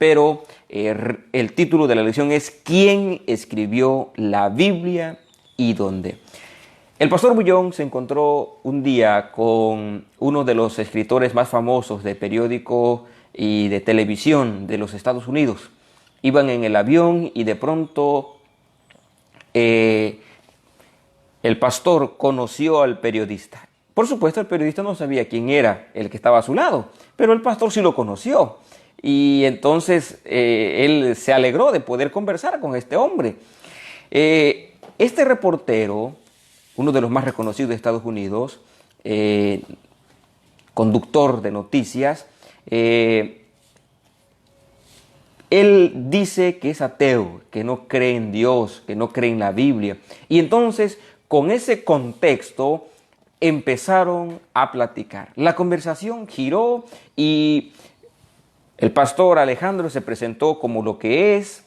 pero el título de la lección es ¿Quién escribió la Biblia y dónde? El pastor Bullón se encontró un día con uno de los escritores más famosos de periódico y de televisión de los Estados Unidos. Iban en el avión y de pronto el pastor conoció al periodista. Por supuesto, el periodista no sabía quién era el que estaba a su lado, pero el pastor sí lo conoció. Y entonces él se alegró de poder conversar con este hombre. Este reportero, uno de los más reconocidos de Estados Unidos, conductor de noticias, él dice que es ateo, que no cree en Dios, que no cree en la Biblia. Y entonces, con ese contexto, empezaron a platicar. La conversación giró y el pastor Alejandro se presentó como lo que es.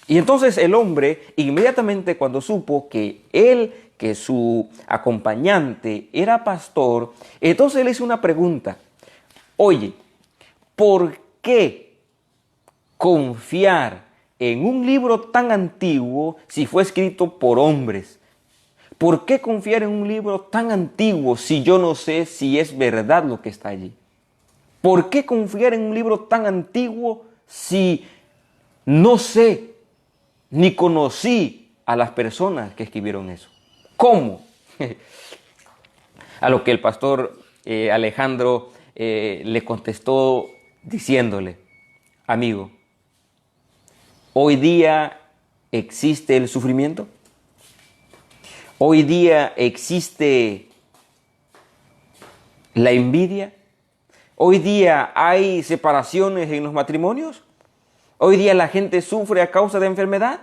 Y entonces el hombre, inmediatamente cuando supo que su acompañante era pastor, entonces le hizo una pregunta. Oye, ¿por qué confiar en un libro tan antiguo si fue escrito por hombres? ¿Por qué confiar en un libro tan antiguo si yo no sé si es verdad lo que está allí? ¿Por qué confiar en un libro tan antiguo si no sé ni conocí a las personas que escribieron eso? ¿Cómo? A lo que el pastor Alejandro le contestó diciéndole, amigo, ¿hoy día existe el sufrimiento? ¿Hoy día existe la envidia? ¿Hoy día hay separaciones en los matrimonios? ¿Hoy día la gente sufre a causa de enfermedad?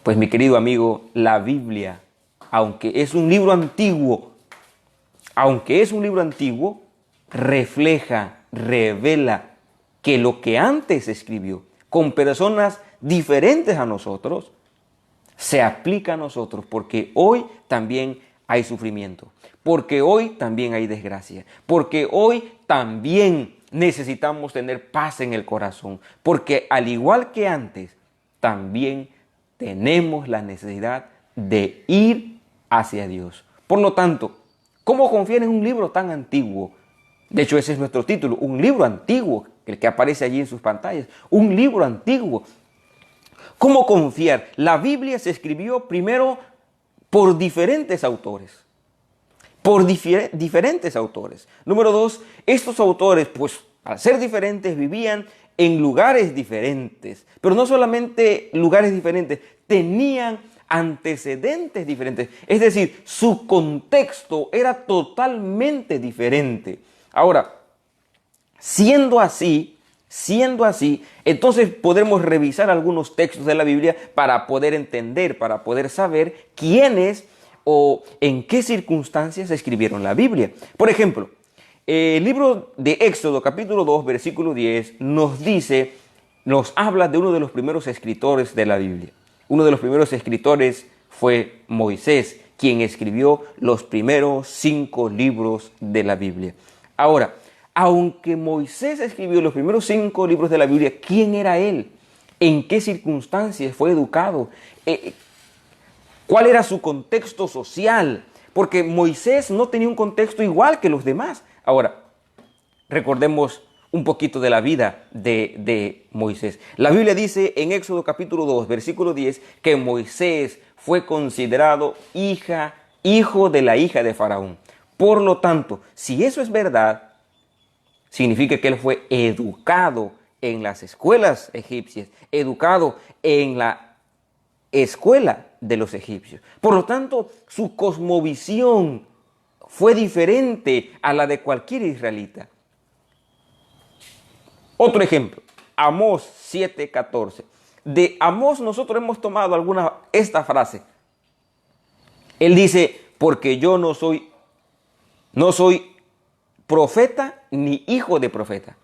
Pues mi querido amigo, la Biblia, aunque es un libro antiguo, refleja, revela que lo que antes escribió con personas diferentes a nosotros, se aplica a nosotros, porque hoy también hay sufrimiento, porque hoy también hay desgracia, porque hoy también necesitamos tener paz en el corazón, porque al igual que antes, también tenemos la necesidad de ir hacia Dios. Por lo tanto, ¿cómo confiar en un libro tan antiguo? De hecho, ese es nuestro título, un libro antiguo, el que aparece allí en sus pantallas, un libro antiguo. ¿Cómo confiar? La Biblia se escribió primero por diferentes autores. Diferentes autores. Número 2, estos autores, pues al ser diferentes, vivían en lugares diferentes. Pero no solamente lugares diferentes, tenían antecedentes diferentes. Es decir, su contexto era totalmente diferente. Ahora, siendo así, entonces podemos revisar algunos textos de la Biblia para poder entender, para poder saber quiénes o en qué circunstancias escribieron la Biblia. Por ejemplo, el libro de Éxodo, capítulo 2, versículo 10, nos habla de uno de los primeros escritores de la Biblia. Uno de los primeros escritores fue Moisés, quien escribió los primeros 5 libros de la Biblia. Ahora, aunque Moisés escribió los primeros 5 libros de la Biblia, ¿quién era él? ¿En qué circunstancias fue educado? ¿Cuál era su contexto social? Porque Moisés no tenía un contexto igual que los demás. Ahora, recordemos un poquito de la vida de Moisés. La Biblia dice en Éxodo capítulo 2, versículo 10, que Moisés fue considerado hijo de la hija de Faraón. Por lo tanto, si eso es verdad, significa que él fue educado en las escuelas egipcias, educado en la escuela de los egipcios. Por lo tanto, su cosmovisión fue diferente a la de cualquier israelita. Otro ejemplo, Amós 7:14. De Amós nosotros hemos tomado esta frase. Él dice, porque yo no soy profeta ni hijo de profeta.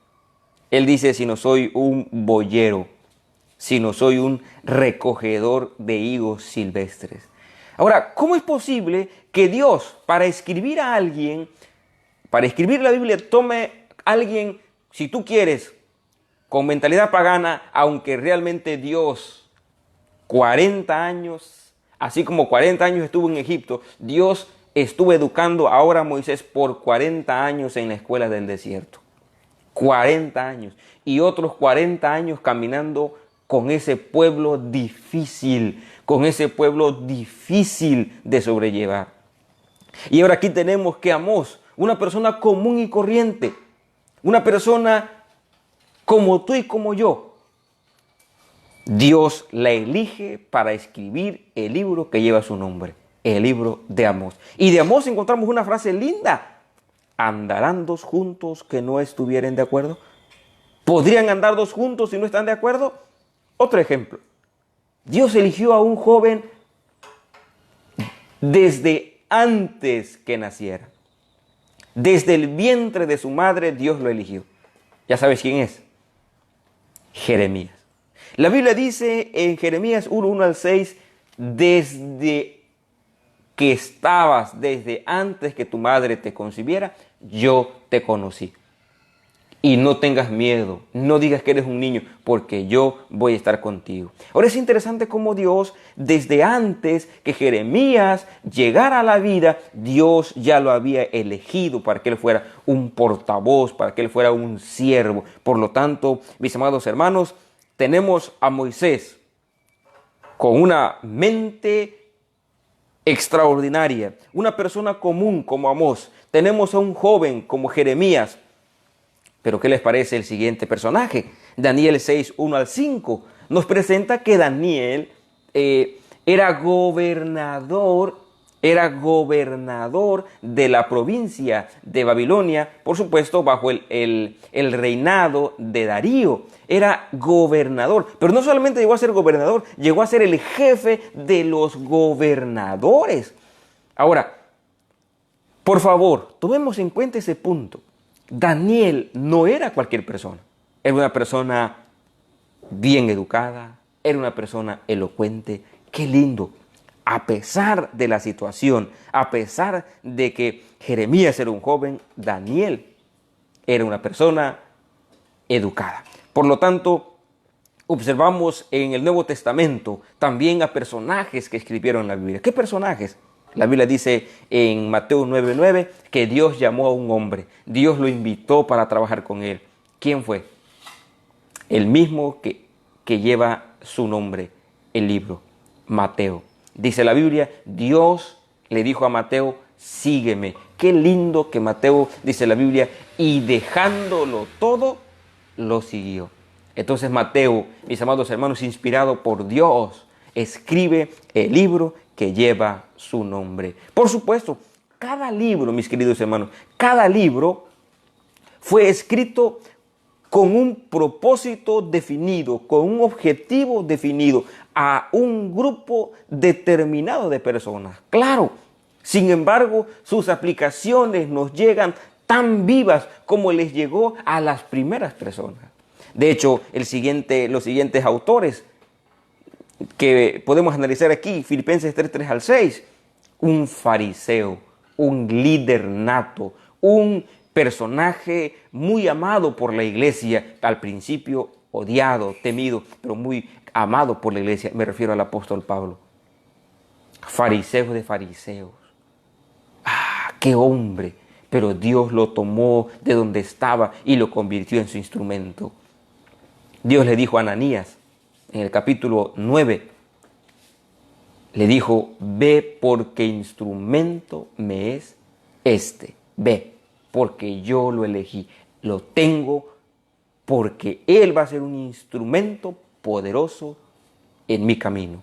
Él dice, sino soy un boyero, sino soy un recogedor de higos silvestres. Ahora, ¿cómo es posible que Dios, para escribir a alguien, para escribir la Biblia, tome a alguien, si tú quieres, con mentalidad pagana, aunque realmente Dios 40 años, así como 40 años estuvo en Egipto, Dios estuvo educando ahora a Moisés por 40 años en la escuela del desierto. 40 años. Y otros 40 años caminando con ese pueblo difícil, de sobrellevar. Y ahora aquí tenemos que Amós, una persona común y corriente, una persona como tú y como yo, Dios la elige para escribir el libro que lleva su nombre, el libro de Amós. Y de Amós encontramos una frase linda: ¿andarán dos juntos que no estuvieren de acuerdo? ¿Podrían andar dos juntos si no están de acuerdo? Otro ejemplo. Dios eligió a un joven desde antes que naciera. Desde el vientre de su madre Dios lo eligió. ¿Ya sabes quién es? Jeremías. La Biblia dice en Jeremías 1, 1-6, desde que estabas, desde antes que tu madre te concibiera, yo te conocí. Y no tengas miedo, no digas que eres un niño, porque yo voy a estar contigo. Ahora es interesante cómo Dios, desde antes que Jeremías llegara a la vida, Dios ya lo había elegido para que él fuera un portavoz, para que él fuera un siervo. Por lo tanto, mis amados hermanos, tenemos a Moisés con una mente extraordinaria, una persona común como Amós. Tenemos a un joven como Jeremías. Pero ¿qué les parece el siguiente personaje? Daniel 6, 1-5 nos presenta que Daniel era gobernador de la provincia de Babilonia, por supuesto bajo el reinado de Darío. Era gobernador, pero no solamente llegó a ser gobernador, llegó a ser el jefe de los gobernadores. Ahora, por favor, tomemos en cuenta ese punto. Daniel no era cualquier persona, era una persona bien educada, era una persona elocuente. ¡Qué lindo! A pesar de la situación, a pesar de que Jeremías era un joven, Daniel era una persona educada. Por lo tanto, observamos en el Nuevo Testamento también a personajes que escribieron la Biblia. ¿Qué personajes? La Biblia dice en Mateo 9:9 que Dios llamó a un hombre. Dios lo invitó para trabajar con él. ¿Quién fue? El mismo que lleva su nombre, el libro, Mateo. Dice la Biblia, Dios le dijo a Mateo, sígueme. Qué lindo que Mateo, dice la Biblia, y dejándolo todo, lo siguió. Entonces Mateo, mis amados hermanos, inspirado por Dios, escribe el libro que lleva su nombre. Por supuesto, cada libro, mis queridos hermanos, cada libro fue escrito con un propósito definido, con un objetivo definido, a un grupo determinado de personas. Claro, sin embargo, sus aplicaciones nos llegan tan vivas como les llegó a las primeras personas. De hecho, los siguientes autores que podemos analizar aquí, Filipenses 3:3-6, un fariseo, un líder nato, un personaje muy amado por la iglesia, al principio odiado, temido, pero muy amado por la iglesia. Me refiero al apóstol Pablo. Fariseo de fariseos. ¡Ah, qué hombre! Pero Dios lo tomó de donde estaba y lo convirtió en su instrumento. Dios le dijo a Ananías, en el capítulo 9, le dijo, ve porque instrumento me es este. Ve, porque yo lo elegí. Lo tengo porque Él va a ser un instrumento poderoso en mi camino.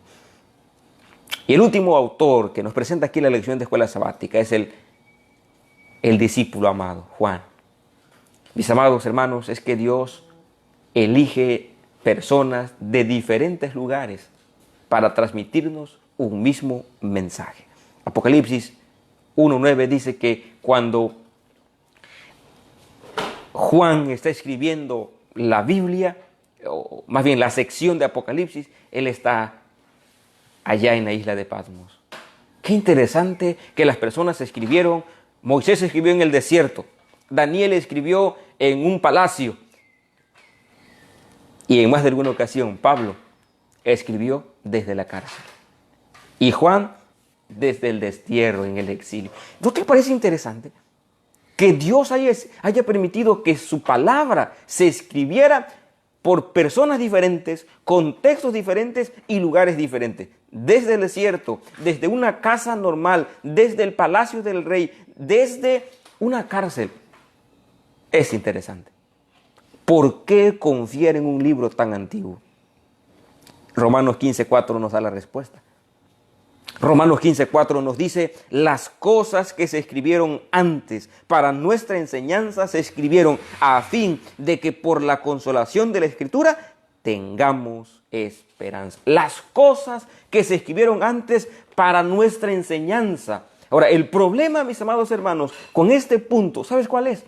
Y el último autor que nos presenta aquí la lección de escuela sabática es el discípulo amado, Juan. Mis amados hermanos, es que Dios elige personas de diferentes lugares para transmitirnos un mismo mensaje. Apocalipsis 1:9 dice que cuando Juan está escribiendo la Biblia, o más bien la sección de Apocalipsis, él está allá en la isla de Patmos. Qué interesante que las personas escribieron. Moisés escribió en el desierto, Daniel escribió en un palacio, Y en más de alguna ocasión, Pablo escribió desde la cárcel. Y Juan desde el destierro, en el exilio. ¿No te parece interesante que Dios haya permitido que su palabra se escribiera por personas diferentes, contextos diferentes y lugares diferentes? Desde el desierto, desde una casa normal, desde el palacio del rey, desde una cárcel. Es interesante. ¿Por qué confiar en un libro tan antiguo? Romanos 15:4 nos da la respuesta. Romanos 15:4 nos dice: las cosas que se escribieron antes para nuestra enseñanza se escribieron a fin de que por la consolación de la Escritura tengamos esperanza. Las cosas que se escribieron antes para nuestra enseñanza. Ahora, el problema, mis amados hermanos, con este punto, ¿sabes cuál es?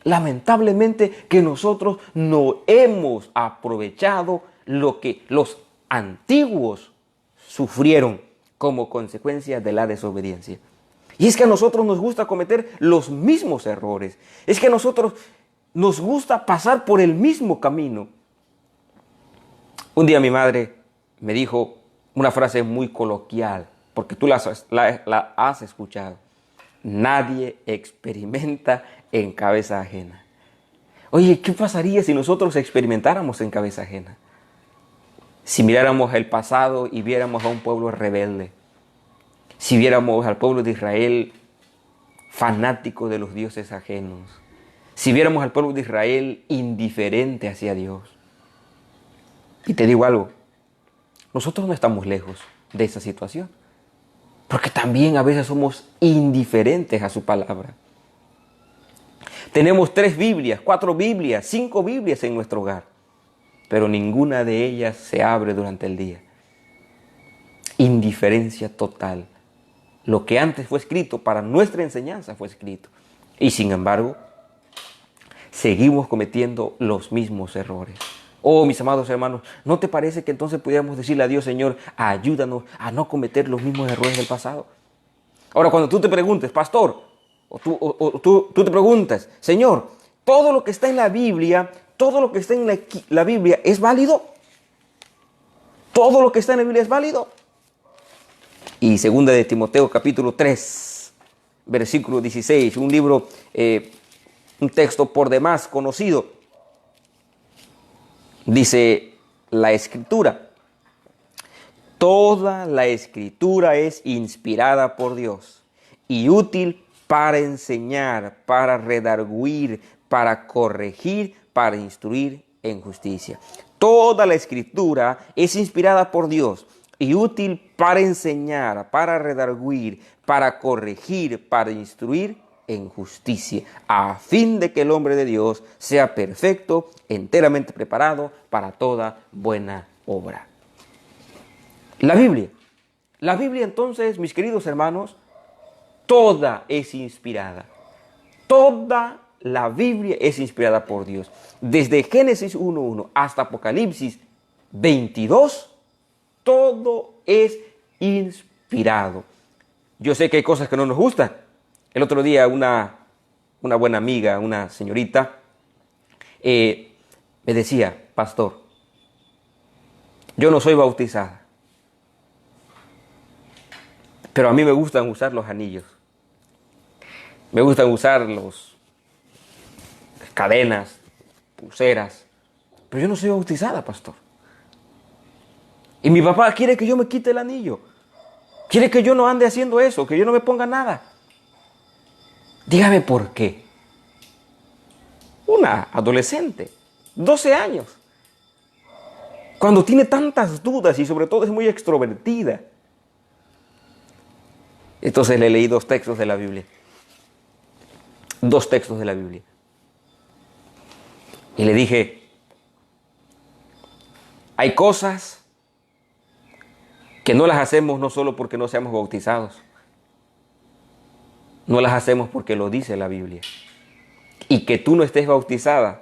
Lamentablemente que nosotros no hemos aprovechado lo que los antiguos sufrieron como consecuencia de la desobediencia. Y es que a nosotros nos gusta cometer los mismos errores. Es que a nosotros nos gusta pasar por el mismo camino. Un día mi madre me dijo una frase muy coloquial, porque tú la has escuchado. Nadie experimenta en cabeza ajena. Oye, ¿qué pasaría si nosotros experimentáramos en cabeza ajena? Si miráramos el pasado y viéramos a un pueblo rebelde, si viéramos al pueblo de Israel fanático de los dioses ajenos, si viéramos al pueblo de Israel indiferente hacia Dios. Y te digo algo, nosotros no estamos lejos de esa situación, porque también a veces somos indiferentes a su palabra. Tenemos 3 Biblias, 4 Biblias, 5 Biblias en nuestro hogar, pero ninguna de ellas se abre durante el día. Indiferencia total. Lo que antes fue escrito para nuestra enseñanza fue escrito. Y sin embargo, seguimos cometiendo los mismos errores. Oh, mis amados hermanos, ¿no te parece que entonces pudiéramos decirle a Dios: Señor, ayúdanos a no cometer los mismos errores del pasado? Ahora, cuando tú te preguntes, pastor, o tú te preguntas: Señor, ¿todo lo que está en la Biblia, todo lo que está en la Biblia es válido? ¿Todo lo que está en la Biblia es válido? Y 2 de Timoteo capítulo 3, versículo 16, un libro, un texto por demás conocido. Dice la Escritura: toda la Escritura es inspirada por Dios y útil para enseñar, para redarguir, para corregir, para instruir en justicia. Toda la Escritura es inspirada por Dios y útil para enseñar, para redarguir, para corregir, para instruir en justicia, a fin de que el hombre de Dios sea perfecto, enteramente preparado para toda buena obra. La Biblia entonces, mis queridos hermanos, toda es inspirada. Toda la Biblia es inspirada por Dios. Desde Génesis 1:1 hasta Apocalipsis 22, todo es inspirado. Yo sé que hay cosas que no nos gustan. El otro día una buena amiga, una señorita, me decía: pastor, yo no soy bautizada, pero a mí me gustan usar los anillos. Me gustan usar las cadenas, pulseras, pero yo no soy bautizada, pastor. Y mi papá quiere que yo me quite el anillo. Quiere que yo no ande haciendo eso, que yo no me ponga nada. Dígame por qué. Una adolescente, 12 años, cuando tiene tantas dudas y sobre todo es muy extrovertida. Entonces le leí 2 textos de la Biblia. 2 textos de la Biblia. Y le dije: hay cosas que no las hacemos no solo porque no seamos bautizados. No las hacemos porque lo dice la Biblia. Y que tú no estés bautizada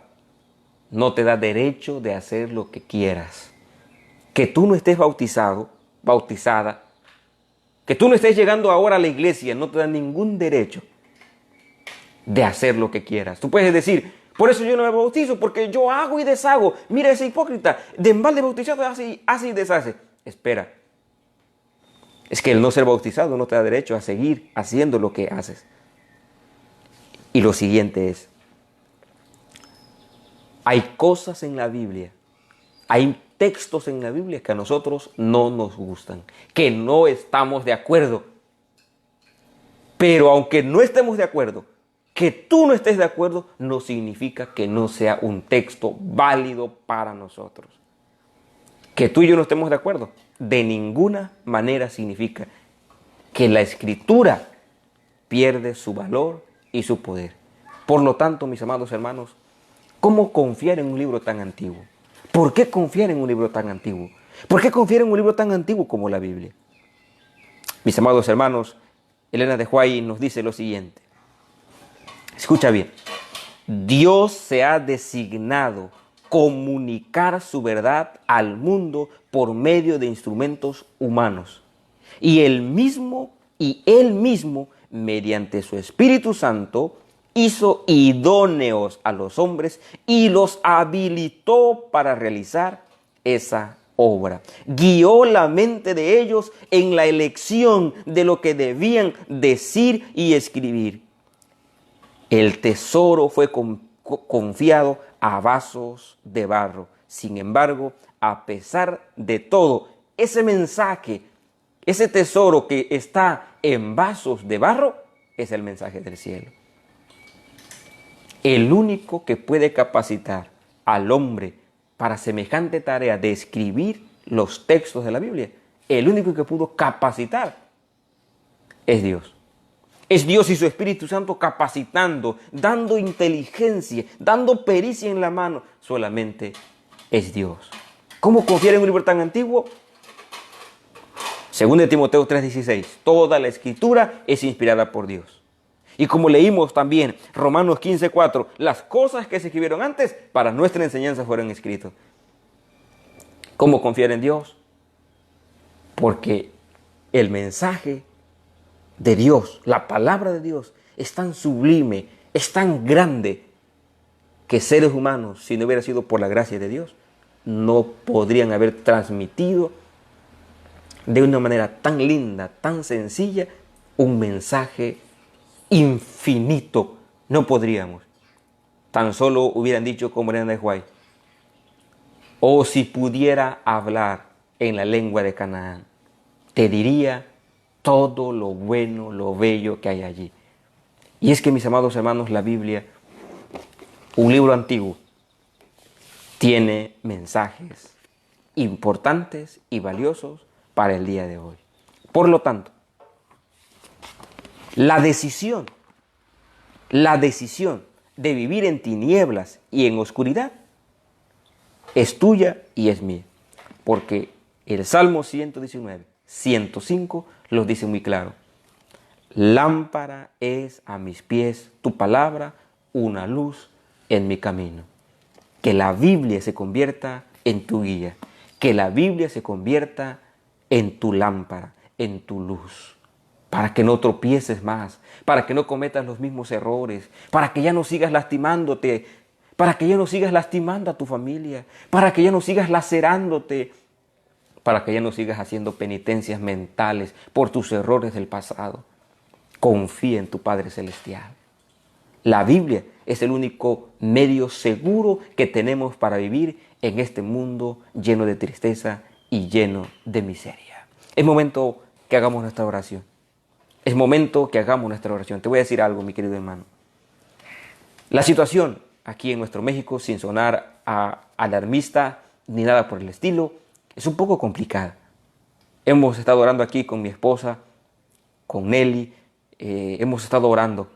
no te da derecho de hacer lo que quieras. Que tú no estés bautizado, bautizada, que tú no estés llegando ahora a la iglesia no te da ningún derecho de hacer lo que quieras. Tú puedes decir: Por eso yo no me bautizo, porque yo hago y deshago. Mira ese hipócrita, de embalde bautizado hace y deshace. Espera, es que el no ser bautizado no te da derecho a seguir haciendo lo que haces. Y lo siguiente es, hay cosas en la Biblia, hay textos en la Biblia que a nosotros no nos gustan, que no estamos de acuerdo. Pero aunque no estemos de acuerdo, que tú no estés de acuerdo no significa que no sea un texto válido para nosotros. Que tú y yo no estemos de acuerdo de ninguna manera significa que la Escritura pierde su valor y su poder. Por lo tanto, mis amados hermanos, ¿cómo confiar en un libro tan antiguo? ¿Por qué confiar en un libro tan antiguo? ¿Por qué confiar en un libro tan antiguo como la Biblia? Mis amados hermanos, Elena de White nos dice lo siguiente. Escucha bien. Dios se ha designado comunicar su verdad al mundo por medio de instrumentos humanos. Y Él mismo, mediante su Espíritu Santo, hizo idóneos a los hombres y los habilitó para realizar esa obra. Guió la mente de ellos en la elección de lo que debían decir y escribir. El tesoro fue confiado a vasos de barro. Sin embargo, a pesar de todo, ese mensaje, ese tesoro que está en vasos de barro, es el mensaje del cielo. El único que puede capacitar al hombre para semejante tarea de escribir los textos de la Biblia, el único que pudo capacitar es Dios. Es Dios y su Espíritu Santo capacitando, dando inteligencia, dando pericia en la mano. Solamente es Dios. ¿Cómo confiar en un libro tan antiguo? Según de Timoteo 3:16, toda la Escritura es inspirada por Dios. Y como leímos también Romanos 15:4, las cosas que se escribieron antes para nuestra enseñanza fueron escritas. ¿Cómo confiar en Dios? Porque el mensaje de Dios, la palabra de Dios, es tan sublime, es tan grande, que seres humanos, si no hubiera sido por la gracia de Dios, no podrían haber transmitido de una manera tan linda, tan sencilla, un mensaje infinito. No podríamos. Tan solo hubieran dicho como Elena de White, o si pudiera hablar en la lengua de Canaán, te diría todo lo bueno, lo bello que hay allí. Y es que, mis amados hermanos, la Biblia, un libro antiguo, tiene mensajes importantes y valiosos para el día de hoy. Por lo tanto, la decisión de vivir en tinieblas y en oscuridad es tuya y es mía. Porque el Salmo 119, 105 los dice muy claro. Lámpara es a mis pies tu palabra, una luz en mi camino. Que la Biblia se convierta en tu guía. Que la Biblia se convierta en tu lámpara, en tu luz. Para que no tropieces más, para que no cometas los mismos errores, para que ya no sigas lastimándote, para que ya no sigas lastimando a tu familia, para que ya no sigas lacerándote, para que ya no sigas haciendo penitencias mentales por tus errores del pasado. Confía en tu Padre Celestial. La Biblia es el único medio seguro que tenemos para vivir en este mundo lleno de tristeza y lleno de miseria. Es momento que hagamos nuestra oración. Es momento que hagamos nuestra oración. Te voy a decir algo, mi querido hermano. La situación aquí en nuestro México, sin sonar alarmista ni nada por el estilo, es un poco complicada. Hemos estado orando aquí con mi esposa, con Nelly, hemos estado orando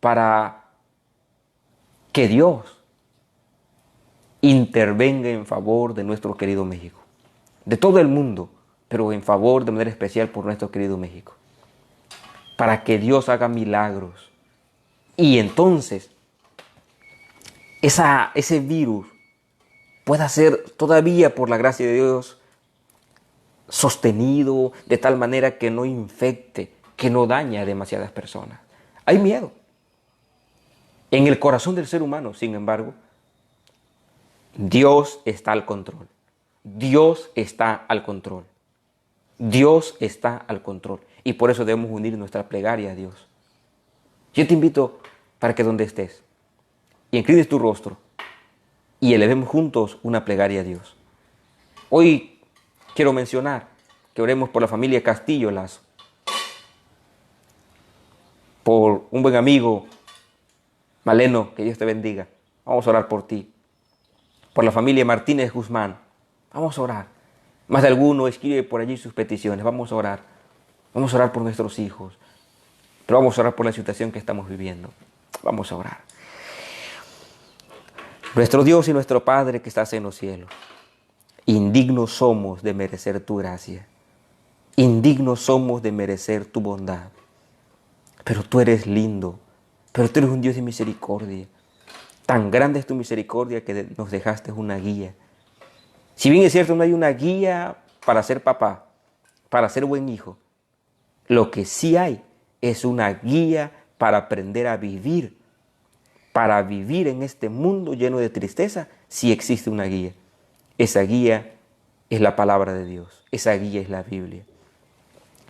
para que Dios intervenga en favor de nuestro querido México, de todo el mundo, pero en favor de manera especial por nuestro querido México, para que Dios haga milagros y entonces ese virus pueda ser todavía, por la gracia de Dios, sostenido de tal manera que no infecte, que no dañe a demasiadas personas. Hay miedo. En el corazón del ser humano, sin embargo, Dios está al control. Dios está al control. Dios está al control. Y por eso debemos unir nuestra plegaria a Dios. Yo te invito para que donde estés, y inclines tu rostro, y elevemos juntos una plegaria a Dios. Hoy quiero mencionar que oremos por la familia Castillo Lazo, por un buen amigo, Maleno, que Dios te bendiga. Vamos a orar por ti. Por la familia Martínez Guzmán, vamos a orar. Más de alguno escribe por allí sus peticiones, vamos a orar. Vamos a orar por nuestros hijos, pero vamos a orar por la situación que estamos viviendo. Vamos a orar. Nuestro Dios y nuestro Padre que estás en los cielos, indignos somos de merecer tu gracia. Indignos somos de merecer tu bondad. Pero tú eres lindo, pero tú eres un Dios de misericordia. Tan grande es tu misericordia que nos dejaste una guía. Si bien es cierto, no hay una guía para ser papá, para ser buen hijo. Lo que sí hay es una guía para aprender a vivir. Para vivir en este mundo lleno de tristeza, sí existe una guía. Esa guía es la palabra de Dios. Esa guía es la Biblia.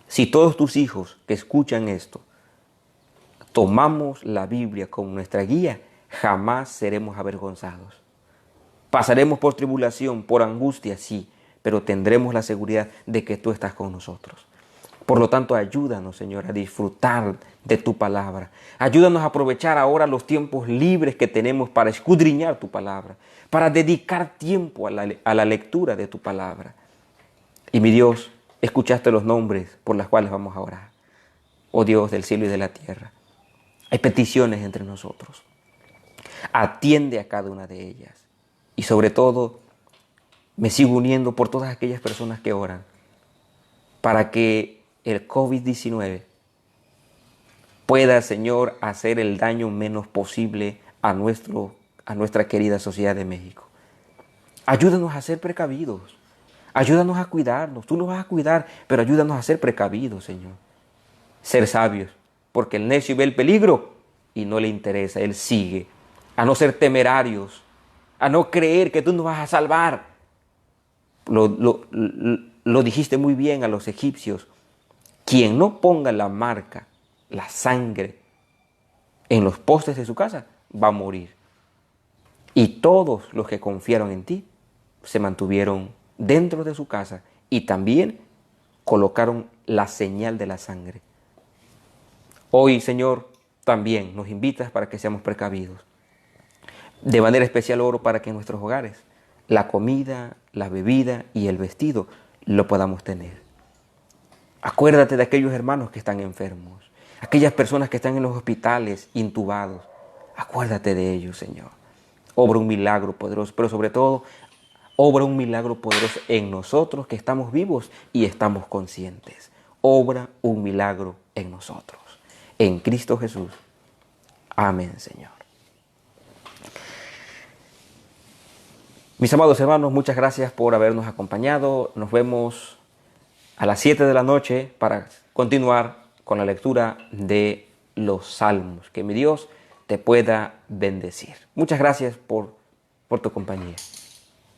Si todos tus hijos que escuchan esto tomamos la Biblia como nuestra guía, jamás seremos avergonzados. Pasaremos por tribulación, por angustia, sí, pero tendremos la seguridad de que tú estás con nosotros. Por lo tanto, ayúdanos, Señor, a disfrutar de tu palabra. Ayúdanos a aprovechar ahora los tiempos libres que tenemos para escudriñar tu palabra, para dedicar tiempo a la lectura de tu palabra. Y mi Dios, escuchaste los nombres por los cuales vamos a orar. Oh Dios del cielo y de la tierra, hay peticiones entre nosotros. Atiende a cada una de ellas. Y sobre todo, me sigo uniendo por todas aquellas personas que oran para que el COVID-19 pueda, Señor, hacer el daño menos posible a nuestra querida sociedad de México. Ayúdanos a ser precavidos. Ayúdanos a cuidarnos. Tú nos vas a cuidar, pero ayúdanos a ser precavidos, Señor. Ser sabios, porque el necio ve el peligro y no le interesa. Él sigue. A no ser temerarios, a no creer que tú nos vas a salvar. Lo dijiste muy bien a los egipcios. Quien no ponga la marca, la sangre, en los postes de su casa, va a morir. Y todos los que confiaron en ti se mantuvieron dentro de su casa y también colocaron la señal de la sangre. Hoy, Señor, también nos invitas para que seamos precavidos. De manera especial oro para que en nuestros hogares la comida, la bebida y el vestido lo podamos tener. Acuérdate de aquellos hermanos que están enfermos, aquellas personas que están en los hospitales intubados. Acuérdate de ellos, Señor. Obra un milagro poderoso, pero sobre todo, obra un milagro poderoso en nosotros que estamos vivos y estamos conscientes. Obra un milagro en nosotros. En Cristo Jesús. Amén, Señor. Mis amados hermanos, muchas gracias por habernos acompañado. Nos vemos a las 7 de la noche para continuar con la lectura de los Salmos. Que mi Dios te pueda bendecir. Muchas gracias por tu compañía.